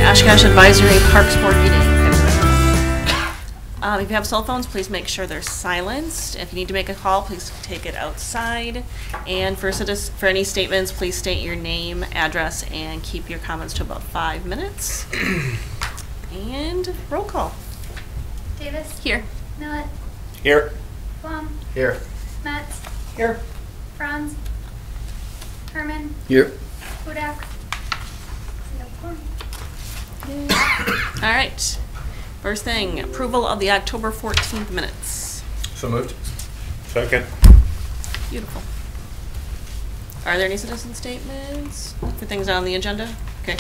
Oshkosh Advisory Parks Board meeting. If you have cell phones, please make sure they're silenced. If you need to make a call, please take it outside. And for any statements, please state your name, address, and keep your comments to about 5 minutes. And roll call. Davis. Here. Millet. Here. Blum. Here. Metz. Here. Franz. Herman. Here. Hudak. All right. First thing, approval of the October 14th minutes. So moved. Second. Beautiful. Are there any citizen statements for things on the agenda? Okay.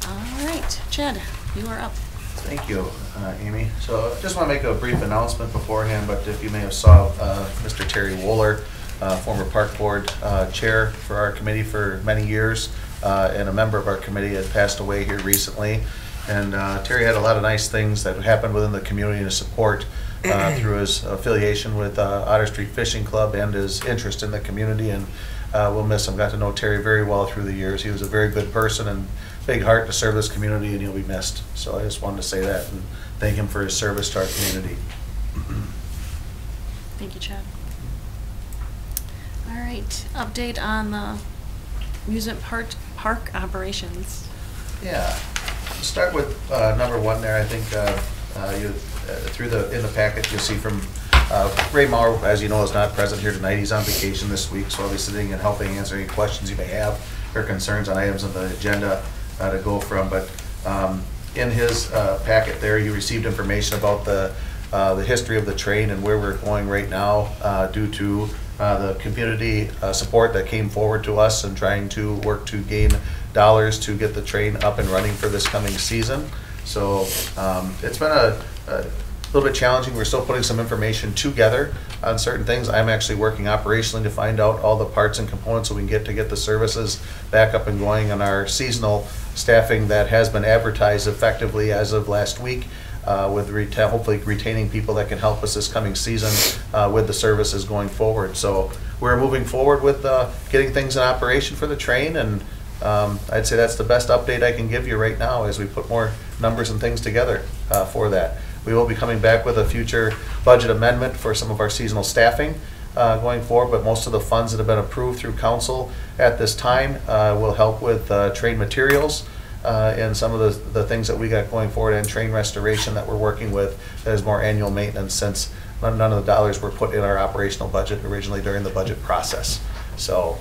All right, Chad, you are up. Thank you, Amy. So I just want to make a brief announcement beforehand, but if you may have saw Mr. Terry Wohler, former Park Board Chair for our committee for many years, and a member of our committee, had passed away here recently. And Terry had a lot of nice things that happened within the community to support through his affiliation with Otter Street Fishing Club and his interest in the community. And we'll miss him. Got to know Terry very well through the years. He was a very good person and big heart to serve this community, and he'll be missed. So I just wanted to say that and thank him for his service to our community. Thank you, Chad. All right, update on the amusement park operations. Yeah. Start with number one there. I think in the packet you'll see from Ray Maurer, as you know, is not present here tonight. He's on vacation this week, so I'll be sitting and helping answer any questions you may have or concerns on items on the agenda to go from. But in his packet there, you received information about the history of the train and where we're going right now due to the community support that came forward to us and trying to work to gain dollars to get the train up and running for this coming season. So it's been a little bit challenging. We're still putting some information together on certain things. I'm actually working operationally to find out all the parts and components that we can get the services back up and going on our seasonal staffing that has been advertised effectively as of last week, with hopefully retaining people that can help us this coming season with the services going forward. So we're moving forward with getting things in operation for the train, and I'd say that's the best update I can give you right now as we put more numbers and things together for that. We will be coming back with a future budget amendment for some of our seasonal staffing going forward, but most of the funds that have been approved through council at this time will help with train materials and some of the things that we got going forward, and train restoration that we're working with as more annual maintenance, since none of the dollars were put in our operational budget originally during the budget process. So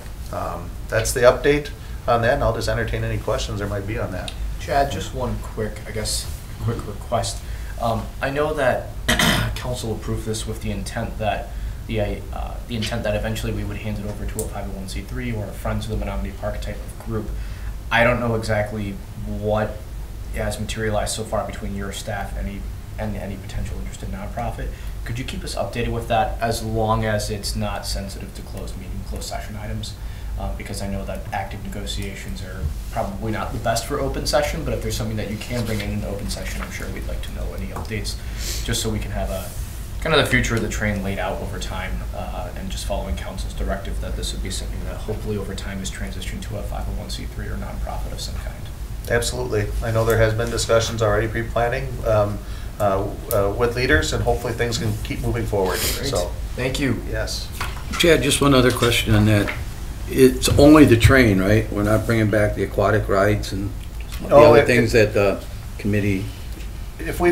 that's the update on that, and I'll just entertain any questions there might be on that. Chad, just one quick request. I know that council approved this with the intent that eventually we would hand it over to a 501c3 or a Friends of the Menominee Park type of group. I don't know exactly what has materialized so far between your staff and any potential interested nonprofit. Could you keep us updated with that, as long as it's not sensitive to closed session items? Because I know that active negotiations are probably not the best for open session, but if there's something that you can bring in an open session, I'm sure we'd like to know any updates, just so we can have a kind of the future of the train laid out over time, and just following council's directive that this would be something that hopefully over time is transitioned to a 501c3 or nonprofit of some kind. Absolutely. I know there has been discussions already pre-planning with leaders, and hopefully things can keep moving forward. Great. So, thank you. Yes. Chad, just one other question on that. It's only the train, right? We're not bringing back the aquatic rides and the other things that the committee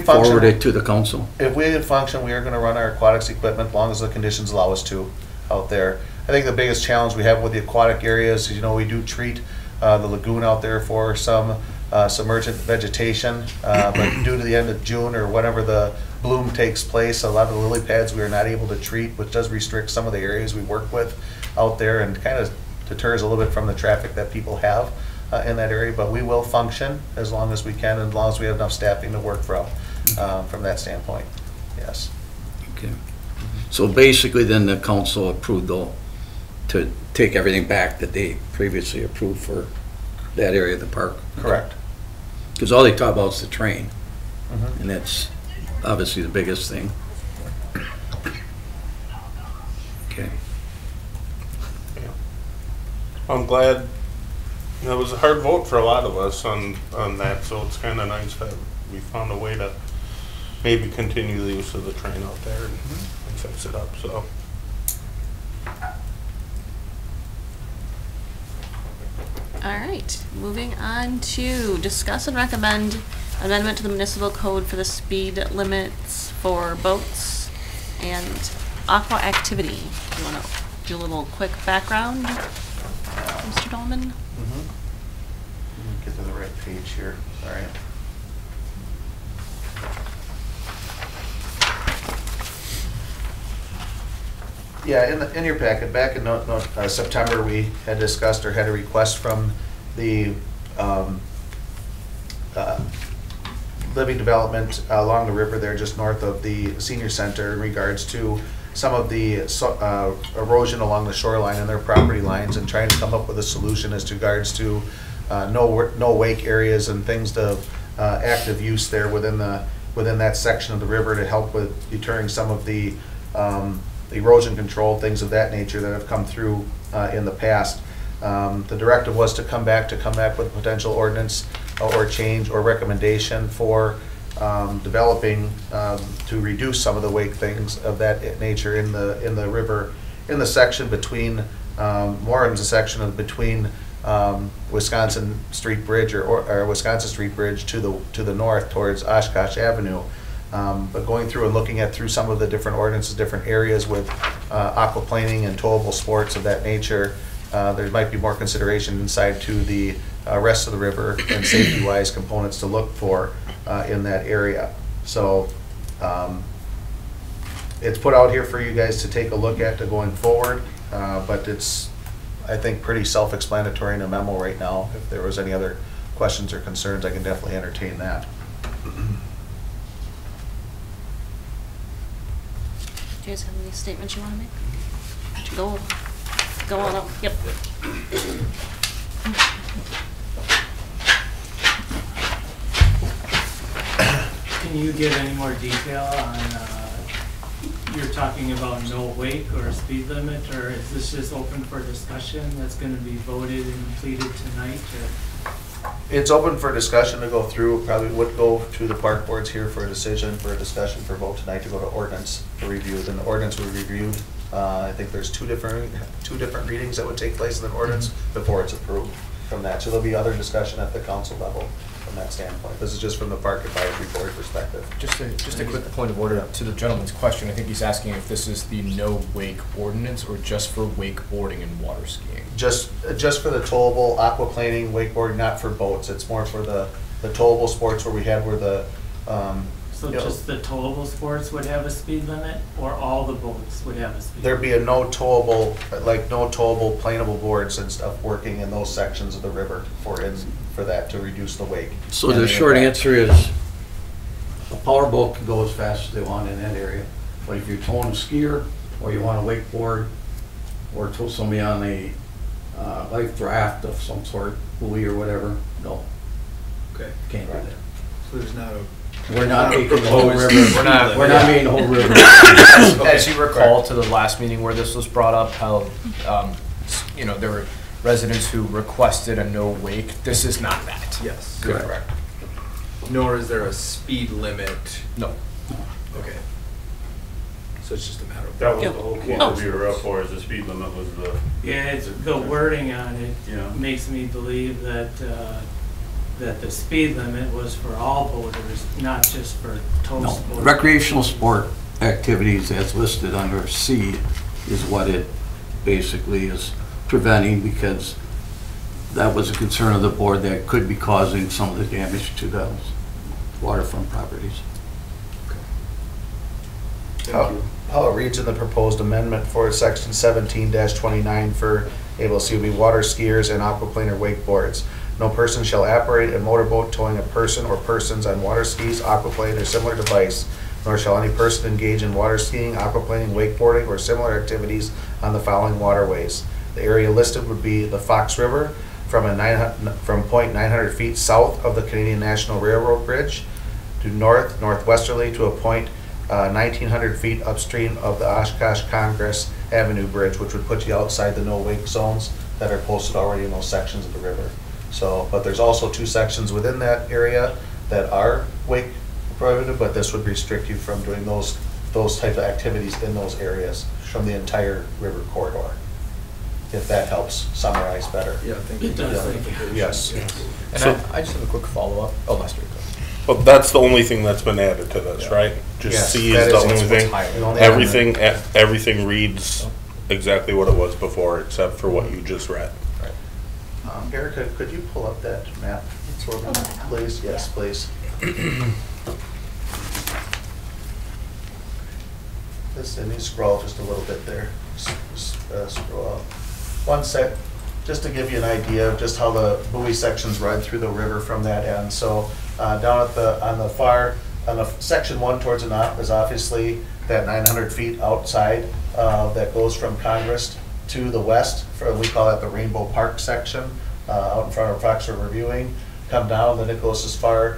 forwarded to the council? If we function, we are going to run our aquatics equipment as long as the conditions allow us to out there. I think the biggest challenge we have with the aquatic areas is, we do treat the lagoon out there for some submergent vegetation, but due to the end of June or whenever the bloom takes place, a lot of the lily pads we are not able to treat, which does restrict some of the areas we work with out there and kind of deters a little bit from the traffic that people have in that area. But we will function as long as we can, and as long as we have enough staffing to work from that standpoint. Yes. Okay. So basically then the council approved though to take everything back that they previously approved for that area of the park? Correct. Because all they talk about is the train, and that's obviously the biggest thing. Okay. I'm glad It was a hard vote for a lot of us on that, so it's kind of nice that we found a way to maybe continue the use of the train out there and fix it up, so. All right, moving on to discuss and recommend amendment to the municipal code for the speed limits for boats and aqua activity. You want to do a little quick background, Mr. Dolman? Get to the right page here, sorry. Yeah, in your packet, back in September, we had discussed or had a request from the living development along the river there, just north of the senior center, in regards to some of the erosion along the shoreline and their property lines, and trying to come up with a solution as regards to no wake areas and things to active use there within that section of the river to help with deterring some of the erosion control, things of that nature that have come through in the past. The directive was to come back with potential ordinance or change or recommendation for developing to reduce some of the wake things of that nature in the river, in the section between more in the section of between Wisconsin Street Bridge or Wisconsin Street Bridge to the north towards Oshkosh Avenue. But going through and looking at through some of the different ordinances, different areas with aquaplaning and towable sports of that nature, there might be more consideration inside to the rest of the river and safety-wise components to look for in that area. So it's put out here for you guys to take a look at going forward, but it's, I think, pretty self-explanatory in a memo right now. If there was any other questions or concerns, I can definitely entertain that. Do you guys have any statements you want to make? Go on up. Yep. Can you give any more detail on, you're talking about no wake or speed limit, or is this just open for discussion that's going to be voted and completed tonight? It's open for discussion to go through. Probably would go to the park boards here for a decision, for a discussion, for vote tonight to go to ordinance for review. Then the ordinance will be reviewed. I think there's two different readings that would take place in the ordinance before it's approved from that. So there'll be other discussion at the council level from that standpoint. This is just from the Park Advisory Board perspective. Just a quick point of order to the gentleman's question. I think he's asking if this is the no wake ordinance or just for wakeboarding and water skiing. Just for the towable, aquaplaning, wakeboarding, not for boats. It's more for the towable sports where we have where the So just the towable sports would have a speed limit, or all the boats would have a speed limit? There'd be a no towable planable boards and stuff working in those sections of the river for that to reduce the wake. So the short answer is, a power boat can go as fast as they want in that area. But if you're towing a skier, or you want a wakeboard, or tow somebody on a life raft of some sort, buoy or whatever, no. Okay. Can't do that. So there's not a... We're not making the whole river. We're not making the whole river. As you recall to the last meeting where this was brought up, how there were residents who requested a no wake. This is not that. Yes. Correct. Nor is there a speed limit. No. Okay. So it's just a matter of... That was Yeah. the whole quote we were up for, is the speed limit was the... Yeah, it's the wording on it Yeah. makes me believe that that the speed limit was for all boaters, not just for tow No, sports. recreational sport activities as listed under C is what it basically is preventing, because that was a concern of the board that could be causing some of the damage to the waterfront properties. How it reads in the proposed amendment for section 17-29 for ABLC water skiers and aquaplaner wakeboards. No person shall operate a motorboat towing a person or persons on water skis, aquaplane, or similar device, nor shall any person engage in water skiing, aquaplaning, wakeboarding, or similar activities on the following waterways. The area listed would be the Fox River from point 900 feet south of the Canadian National Railroad Bridge to northwesterly to a point 1,900 feet upstream of the Oshkosh Congress Avenue Bridge, which would put you outside the no wake zones that are posted already in those sections of the river. So, but there's also 2 sections within that area that are wake prohibited, but this would restrict you from doing those type of activities in those areas from the entire river corridor, if that helps summarize better. Yeah, thank you. It does, thank you. Yes. And So- I just have a quick follow-up. Oh, Lester, go. Well, that's the only thing that's been added to this, Yeah. right? Just Yes, C that is the is only what's thing. highlighted. Everything reads exactly what it was before, except for what you just read. Erica, could you pull up that map, please? Yes, please. This, and you scroll just a little bit there. Scroll up. One sec, just to give you an idea of just how the buoy sections run through the river from that end. So down at on the section 1 towards the north is obviously that 900 feet outside that goes from Congress to the west. We call that the Rainbow Park section, out in front of Fox River Viewing. Come down, then it goes as far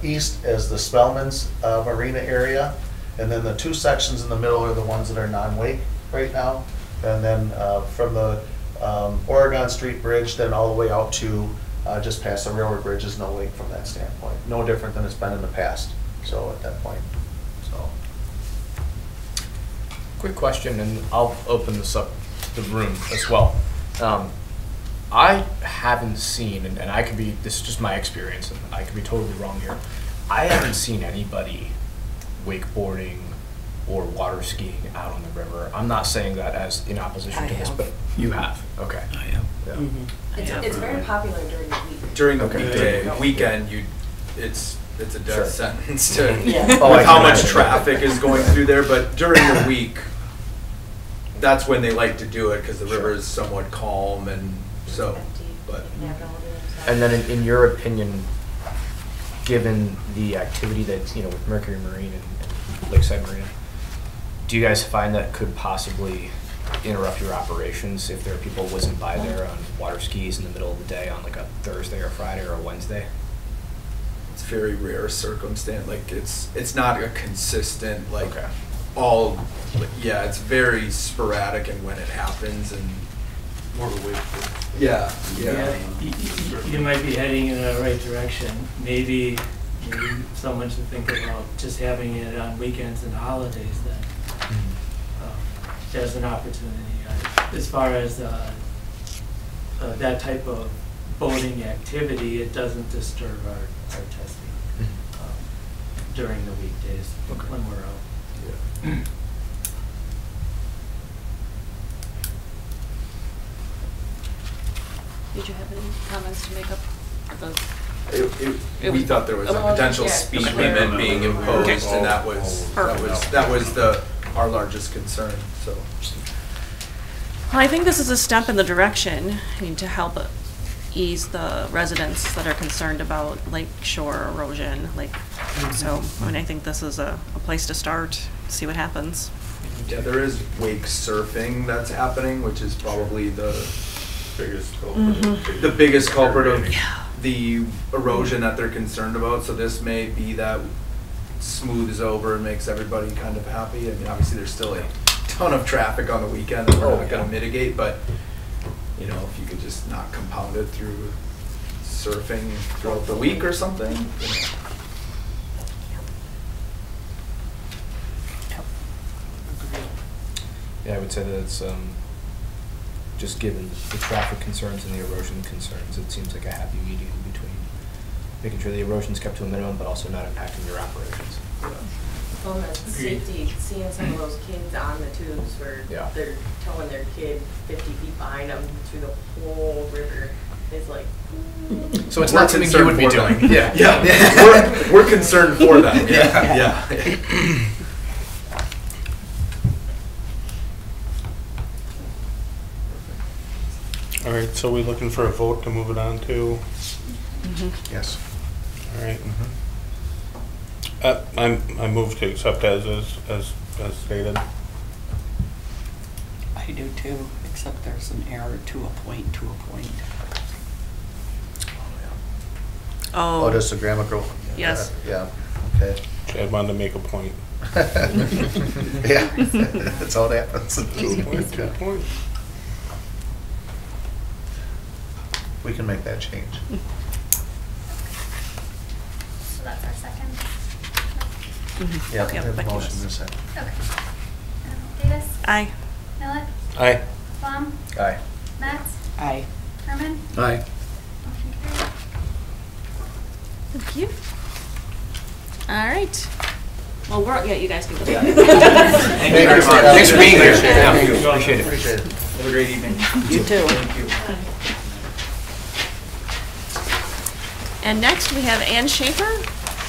east as the Spellman's Marina area. And then the 2 sections in the middle are the ones that are non-wake right now. And then from the Oregon Street Bridge, then all the way out to just past the railroad bridge is no wake from that standpoint. No different than it's been in the past, so at that point, so. Quick question, and I'll open this up to the room as well. I haven't seen, and I could be, this is just my experience, and I could be totally wrong here. I haven't seen anybody wakeboarding or water skiing out on the river. I'm not saying that as in opposition to this, but you have. Okay. I am. Yeah. It's very popular during the week. During the Okay. weekday, weekend, it's a death Sure. sentence to, Yeah. Oh, I with how can much imagine. traffic is going through there, but during the week, that's when they like to do it, because the river is somewhat calm, and so, but. And then in your opinion, given the activity that's, with Mercury Marine and Lakeside Marina, do you guys find that could possibly interrupt your operations if there are people whizzing by there on water skis in the middle of the day on like a Thursday or Friday or a Wednesday? It's very rare circumstance, like it's not a consistent, like Okay. yeah, it's very sporadic and when it happens and. More of a wait. Yeah, You might be heading in the right direction. Maybe someone should think about just having it on weekends and holidays then, as an opportunity. As far as that type of boating activity, it doesn't disturb our testing during the weekdays when we're out. Did you have any comments to make up the? We thought there was a Well, potential yeah, speed sure. limit being imposed, and that was our largest concern, so. Well, I think this is a step in the direction, to help ease the residents that are concerned about lake shore erosion, so, I think this is a place to start, see what happens. Yeah, there is wake surfing that's happening, which is probably the Biggest culprit. the biggest culprit of the erosion that they're concerned about, so this may be that smooths over and makes everybody kind of happy. I mean, obviously, there's still a ton of traffic on the weekend that we're not gonna mitigate, but, if you could just not compound it through surfing throughout the week or something. Yeah, I would say that it's, just given the traffic concerns and the erosion concerns, it seems like a happy medium between making sure the erosion's kept to a minimum, but also not impacting your operations. Well, the safety, seeing some of those kids on the tubes where Yeah. they're towing their kid 50 feet behind them through the whole river is like. So it's We're not something you would be concerned doing. for them. Yeah, we're concerned for them, yeah. All right, so we looking for a vote to move it on to, Yes. all right. I move to accept as stated. I do too, except there's an error to a point. Oh, just a grammatical? Yes. Yeah, okay. Chad wanted to make a point. Yeah, that's how it happens. Good point. We we can make that change. So that's our second. Yeah, Okay, we have a Becky motion was. in a second. Okay. Davis, Aye. Millet, Aye. Plum, Aye. Metz, Aye. Herman, Aye. motion carried. Thank you. All right. Well, yeah, you guys can go. Thank you very much. Thanks for being here. Appreciate it. Yeah, appreciate it. Appreciate it. Have a great evening. You too. Thank you. And next, we have Ann Schaefer,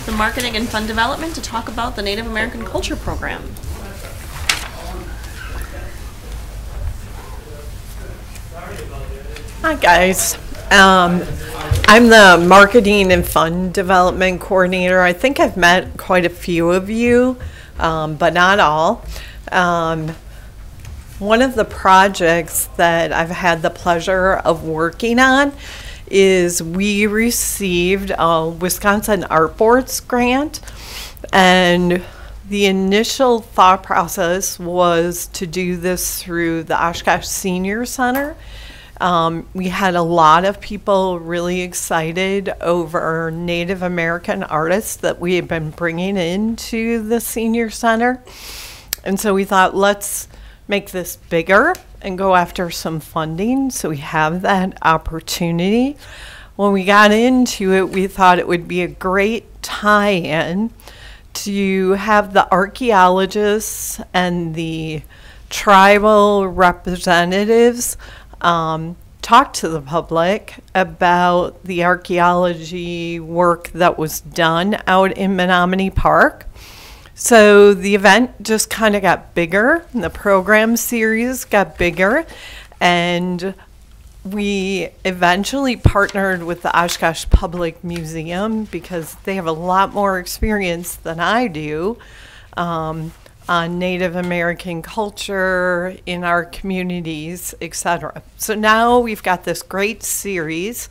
the Marketing and Fund Development, to talk about the Native American Culture Program. Hi, guys. I'm the Marketing and Fund Development Coordinator. I think I've met quite a few of you, but not all. One of the projects that I've had the pleasure of working on is we received a Wisconsin Art Boards grant, and the initial thought process was to do this through the Oshkosh Senior Center. We had a lot of people really excited over Native American artists that we have been bringing into the Senior Center. And so we thought, let's make this bigger and go after some funding so we have that opportunity. When we got into it, we thought it would be a great tie-in to have the archaeologists and the tribal representatives talk to the public about the archaeology work that was done out in Menominee Park. So the event just kind of got bigger, and the program series got bigger, and we eventually partnered with the Oshkosh Public Museum because they have a lot more experience than I do on Native American culture in our communities, etc. So now we've got this great series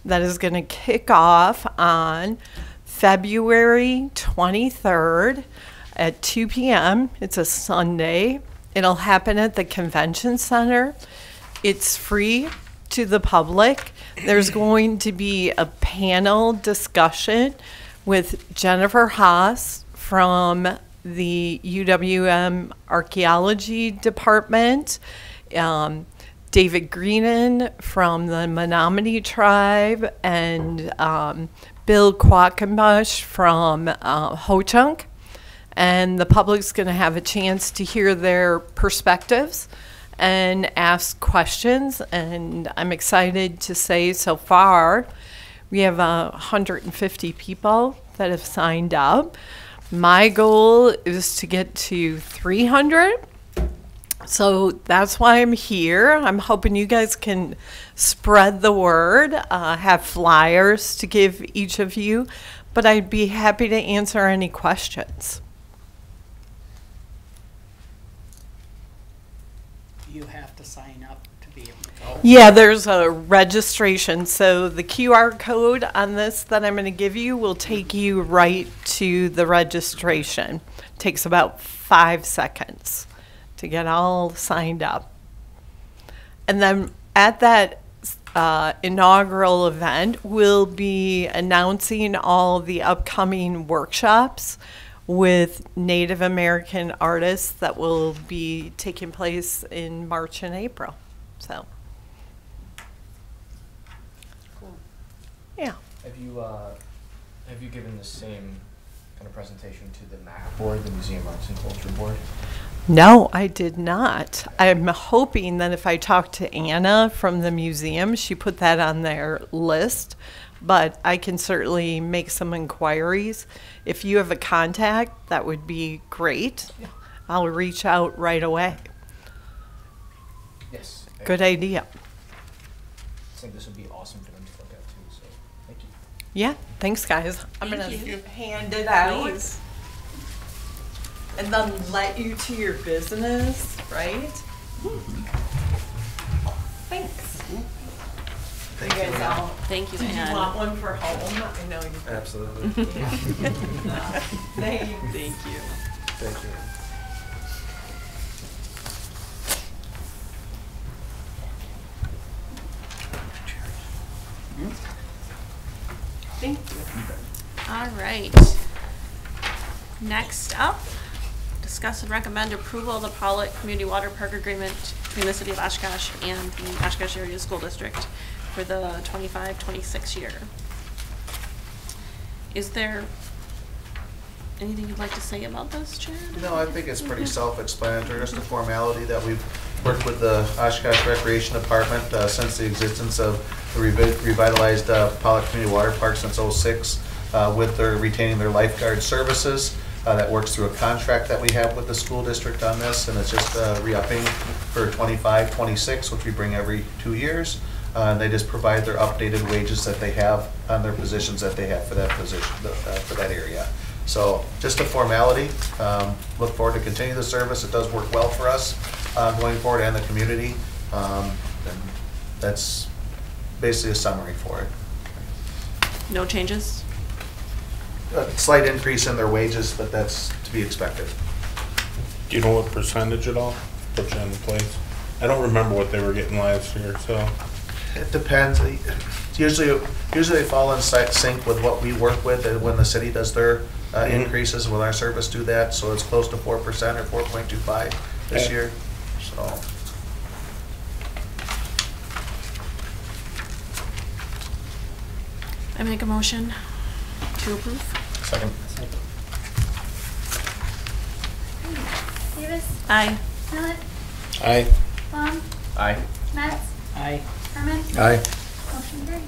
that is going to kick off on February 23rd at 2 p.m. It's a Sunday. It'll happen at the Convention Center. It's free to the public. There's going to be a panel discussion with Jennifer Haas from the UWM Archaeology Department, David Greenan from the Menominee Tribe, and Bill Quackenbush from Ho-Chunk. And the public's going to have a chance to hear their perspectives and ask questions. And I'm excited to say so far we have 150 people that have signed up. My goal is to get to 300. So that's why I'm here. I'm hoping you guys can spread the word, have flyers to give each of you, but I'd be happy to answer any questions. You have to sign up to be able to go. Yeah, there's a registration. So the QR code on this that I'm going to give you will take you right to the registration. Takes about 5 seconds to get all signed up. And then at that inaugural event, we'll be announcing all the upcoming workshops with Native American artists that will be taking place in March and April. So, Cool. yeah. Have you given the same kind of presentation to the MAC board, the Museum Arts and Culture Board? No, I did not. I'm hoping that if I talk to Anna from the museum, she put that on their list, but I can certainly make some inquiries. If you have a contact, that would be great. Yeah. I'll reach out right away. Yes. Good idea. I think this would be awesome for them to look at too, so thank you. Yeah, thanks, guys. I'm Thank going you. to hand it out Please. and then let you to your business, right? Thanks. Thank you. guys all. Thank you, Did you Ann. want one for home? I know you. Absolutely. Thank you. Thank you. Thank you. All right. Next up, discuss and recommend approval of the Pollitt Community Water Park Agreement between the City of Oshkosh and the Oshkosh Area School District for the 25-26 year. Is there anything you'd like to say about this, Chad? No, I think it's pretty self-explanatory, just a formality that we've worked with the Oshkosh Recreation Department since the existence of the revitalized Pollitt Community Water Park since '06, with their retaining their lifeguard services. That works through a contract that we have with the school district on this, and it's just re-upping for 25-26, which we bring every 2 years. And they just provide their updated wages that they have on their positions that they have for that position, for that area. So just a formality. Look forward to continue the service. It does work well for us going forward and the community. And that's basically a summary for it. No changes? A slight increase in their wages, but that's to be expected. Do you know what percentage at all? Put you in place. I don't remember what they were getting last year, so. It depends. Usually they fall in sync with what we work with, and when the city does their increases, will our service do that? So it's close to 4% or 4.25 this year. So. I make a motion to approve. Second. Davis, Aye. Millet, Aye. Vaughn, Aye. Metz, Aye. Herman. Aye. Motion carried.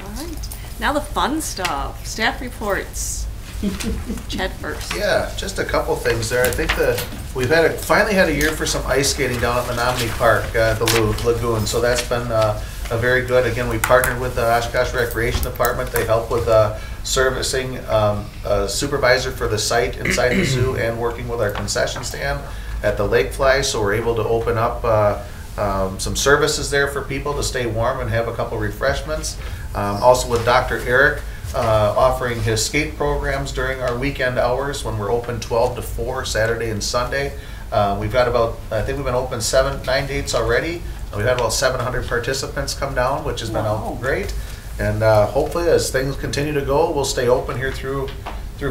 All right. Now the fun stuff. Staff reports. Chad first. Yeah, just a couple things there. I think we've finally had a year for some ice skating down at Menominee Park, the lagoon. So that's been a very good. Again, we partnered with the Oshkosh Recreation Department. They help with servicing a supervisor for the site inside the zoo and working with our concession stand at the Lake Fly. So we're able to open up some services there for people to stay warm and have a couple refreshments. Also with Dr. Eric offering his skate programs during our weekend hours when we're open 12 to 4 Saturday and Sunday. We've got I think we've been open 9 dates already. We've had about 700 participants come down, which has been great. And hopefully as things continue to go, we'll stay open here through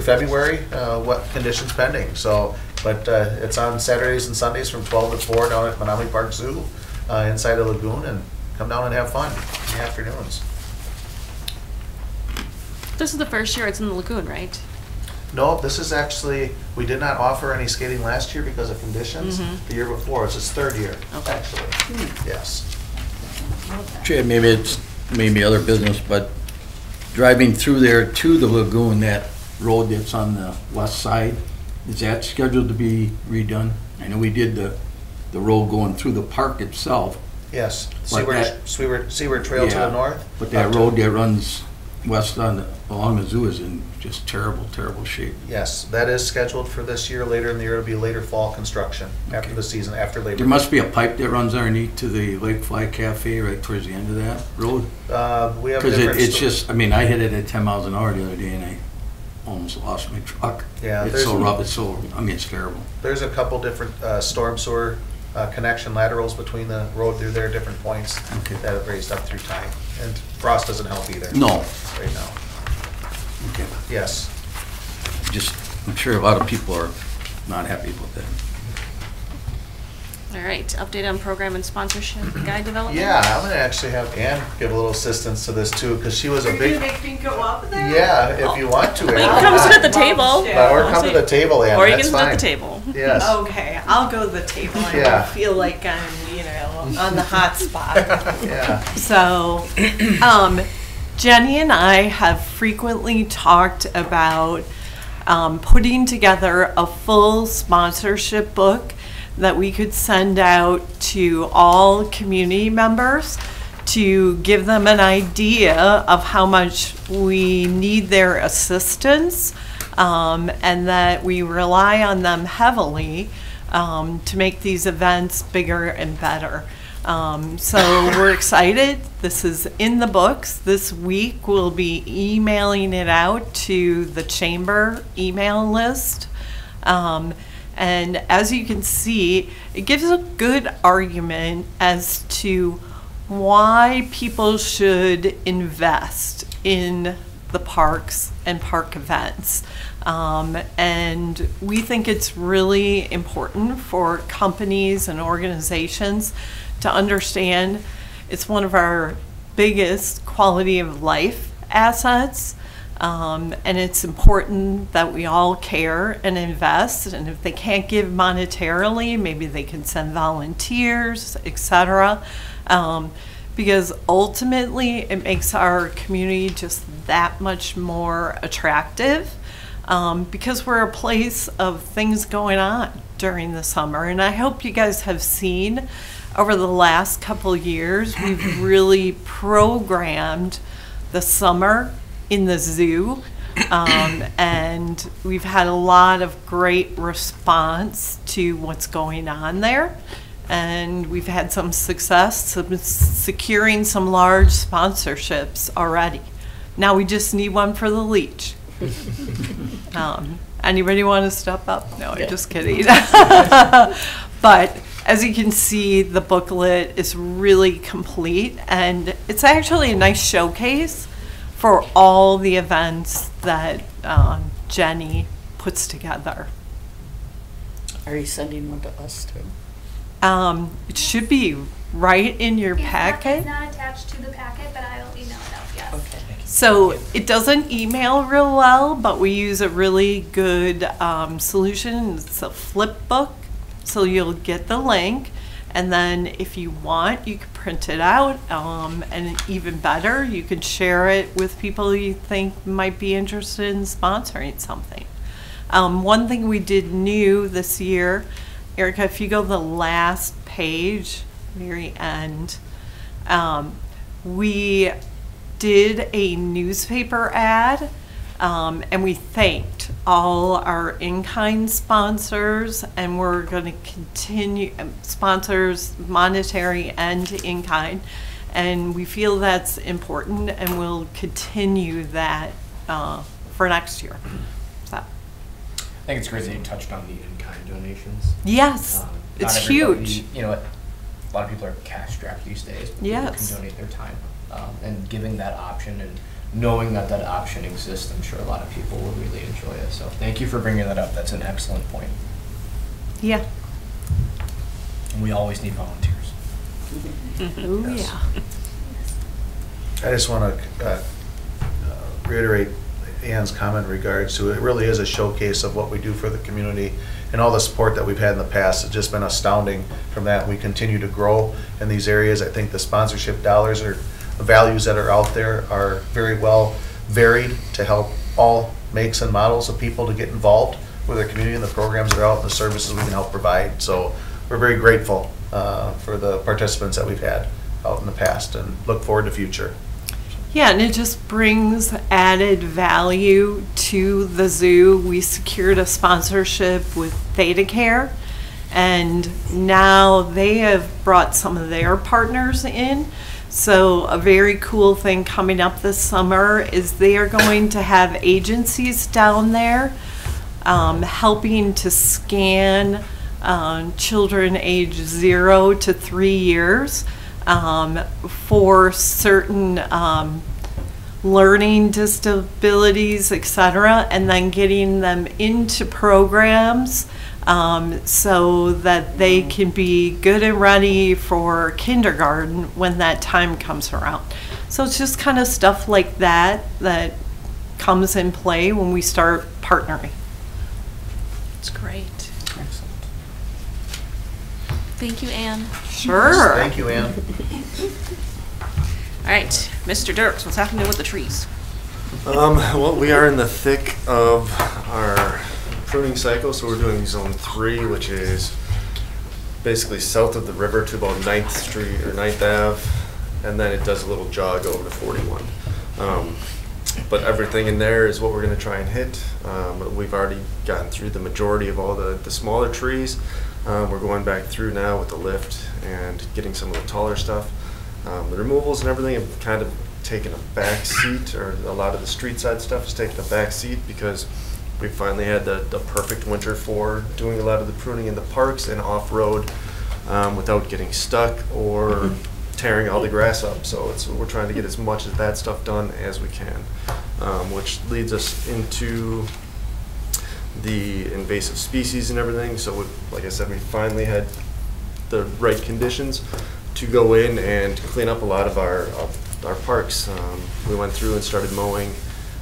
February, what conditions pending. So, but it's on Saturdays and Sundays from 12 to 4 down at Menominee Park Zoo inside the lagoon, and come down and have fun in the afternoons. This is the first year it's in the lagoon, right? No, this is actually, we did not offer any skating last year because of conditions. The year before, it's his third year, actually. Yes. Chad, maybe it's other business, but driving through there to the lagoon, that road that's on the west side, is that scheduled to be redone? I know we did the road going through the park itself. Yes, But Seaward Trail to the north. But that road that runs west along the zoo is in just terrible shape. Yes, that is scheduled for this year. Later in the year, it'll be later fall construction after the season, after Labor Day. There must be a pipe that runs underneath to the Lake Fly Cafe right towards the end of that road. We have Because different. it's just, I mean, I hit it at 10 miles an hour the other day and I almost lost my truck. Yeah, It's so rough, it's terrible. There's a couple different storm sewer connection laterals between the road through there, different points that have raised up through time. And frost doesn't help either. No. Right now. Okay. Yes. I'm sure a lot of people are not happy about that. All right. Update on program and sponsorship guide development. Yeah, I'm gonna actually have Ann give a little assistance to this too, because she was a big. make me go up there? Yeah, if you want to. Well, you Ann. can come sit at the table. Or come to the table, Ann. Or you That's can sit at fine. the table. Yes. Okay, I'll go to the table. I Yeah. don't feel like I'm, on the hot spot. Yeah. So, Jenny and I have frequently talked about putting together a full sponsorship book that we could send out to all community members to give them an idea of how much we need their assistance, and that we rely on them heavily to make these events bigger and better. So we're excited. This is in the books. This week we'll be emailing it out to the chamber email list. And as you can see, it gives a good argument as to why people should invest in the parks and park events. And we think it's really important for companies and organizations to understand it's one of our biggest quality of life assets. And it's important that we all care and invest. And if they can't give monetarily, maybe they can send volunteers, etc. Because ultimately it makes our community just that much more attractive, because we're a place of things going on during the summer. And I hope you guys have seen over the last couple years, we've really programmed the summer in the zoo, and we've had a lot of great response to what's going on there. And we've had some success securing some large sponsorships already. Now we just need one for the leech. Anybody want to step up? No, I'm just kidding. But as you can see, the booklet is really complete, and it's actually a nice showcase for all the events that Jenny puts together. Are you sending one to us too? It should be right in your packet. It's not attached to the packet, but I will email it out, yes. Okay. So it doesn't email real well, but we use a really good solution. It's a flip book, so you'll get the link, and then if you want, you can print it out, and even better, you can share it with people you think might be interested in sponsoring something. One thing we did new this year, Erica, if you go to the last page, very end, we did a newspaper ad, and we thanked all our in-kind sponsors, and we're going to continue sponsors, monetary and in-kind, and we feel that's important, and we'll continue that for next year. So. I think it's great that you touched on the in-kind donations. Yes, it's huge. You know, a lot of people are cash strapped these days. But yes. People can donate their time, and giving that option and knowing that that option exists, I'm sure a lot of people will really enjoy it. So thank you for bringing that up. That's an excellent point. Yeah. And we always need volunteers. Oh Yes. yeah. I just want to reiterate Ann's comment in regards to it really is a showcase of what we do for the community, and all the support that we've had in the past has just been astounding from that. We continue to grow in these areas. I think the sponsorship dollars or the values that are out there are very well varied to help all makes and models of people to get involved with their community and the programs that are out and the services we can help provide. So we're very grateful for the participants that we've had out in the past and look forward to the future. Yeah, and it just brings added value to the zoo. We secured a sponsorship with ThedaCare, and now they have brought some of their partners in. So a very cool thing coming up this summer is they are going to have agencies down there helping to scan children age 0 to 3 years for certain learning disabilities, etc., and then getting them into programs so that they can be good and ready for kindergarten when that time comes around. So it's just kind of stuff like that that comes in play when we start partnering. It's great. Thank you, Ann. Sure. Thank you, Ann. All right, Mr. Dirks, what's happening with the trees? Well, we are in the thick of our pruning cycle, so we're doing zone 3, which is basically south of the river to about 9th Street or 9th Ave, and then it does a little jog over to 41. But everything in there is what we're going to try and hit. We've already gotten through the majority of all the smaller trees. We're going back through now with the lift and getting some of the taller stuff. The removals and everything have kind of taken a back seat, or a lot of the street side stuff has taken a back seat because we finally had the perfect winter for doing a lot of the pruning in the parks and off-road without getting stuck or tearing all the grass up. So we're trying to get as much of that stuff done as we can, which leads us into the invasive species and everything. So like I said, we finally had the right conditions to go in and clean up a lot of our parks. We went through and started mowing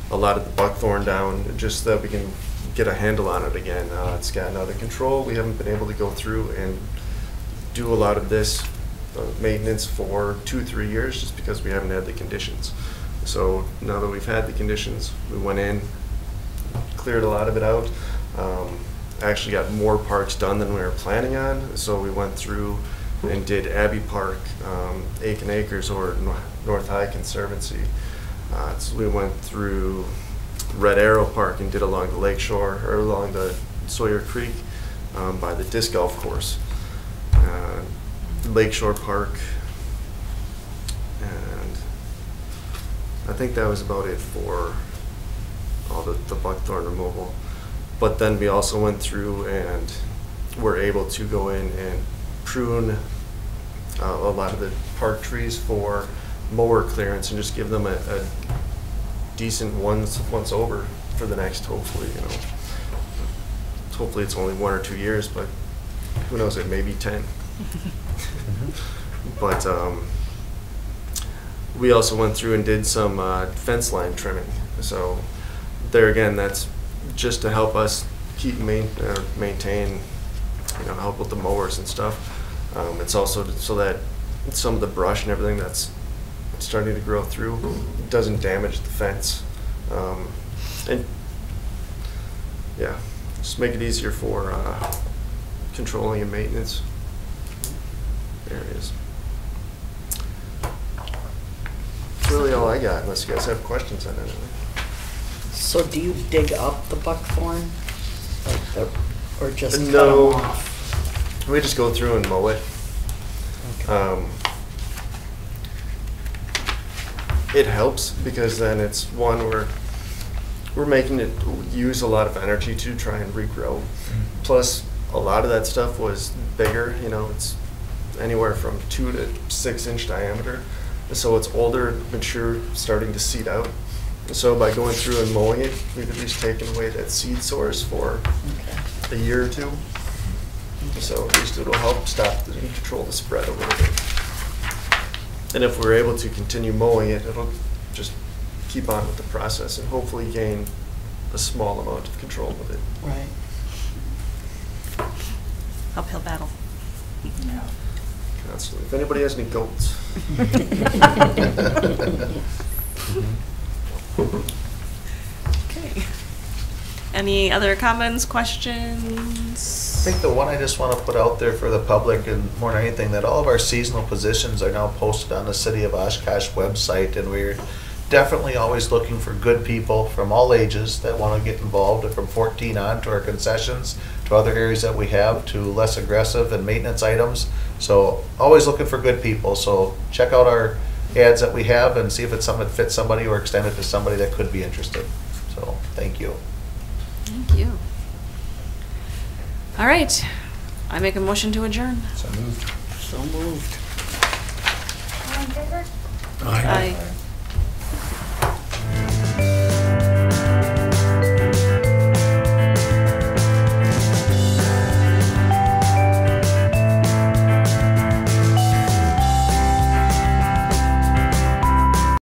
a lot of the buckthorn down just so that we can get a handle on it again. It's gotten out of control. We haven't been able to go through and do a lot of this maintenance for 2-3 years just because we haven't had the conditions. So now that we've had the conditions, we went in, cleared a lot of it out. Actually got more parks done than we were planning on. So we went through and did Abbey Park, Aiken Acres, or North High Conservancy. So we went through Red Arrow Park and did along the lake shore, or along the Sawyer Creek by the disc golf course. Lakeshore Park, and I think that was about it for all the buckthorn removal. But then we also went through and were able to go in and prune a lot of the park trees for mower clearance and just give them a decent once over for the next, hopefully, you know. Hopefully it's only 1 or 2 years, but who knows, it may be 10. But we also went through and did some fence line trimming. So there again, that's just to help us keep maintain, you know, help with the mowers and stuff. It's also so that some of the brush and everything that's starting to grow through doesn't damage the fence. And yeah, just make it easier for controlling and maintenance areas. That's really all I got, unless you guys have questions on anything. So do you dig up the buckthorn? Or just cut No. them off? We just go through and mow it. Okay. It helps because then it's one, we're making it use a lot of energy to try and regrow. Plus, a lot of that stuff was bigger, you know, it's anywhere from 2 to 6 inch diameter. So it's older, mature, starting to seed out. So by going through and mowing it, we've at least taken away that seed source for a year or two. So at least it'll help stop and control the spread a little bit. And if we're able to continue mowing it, it'll just keep on with the process and hopefully gain a small amount of control with it. Right. Uphill battle. Yeah. Constantly. If anybody has any goats. Okay. Any other comments, questions? I think the one I just want to put out there for the public, and more than anything, that all of our seasonal positions are now posted on the City of Oshkosh website, and we're definitely always looking for good people from all ages that want to get involved, from 14 on to our concessions, to other areas that we have, to less aggressive and maintenance items. So always looking for good people. So check out our ads that we have and see if it's something that fits somebody, or extend it to somebody that could be interested. So thank you. Thank you. All right. I make a motion to adjourn. So moved. So moved. All in favor? Aye.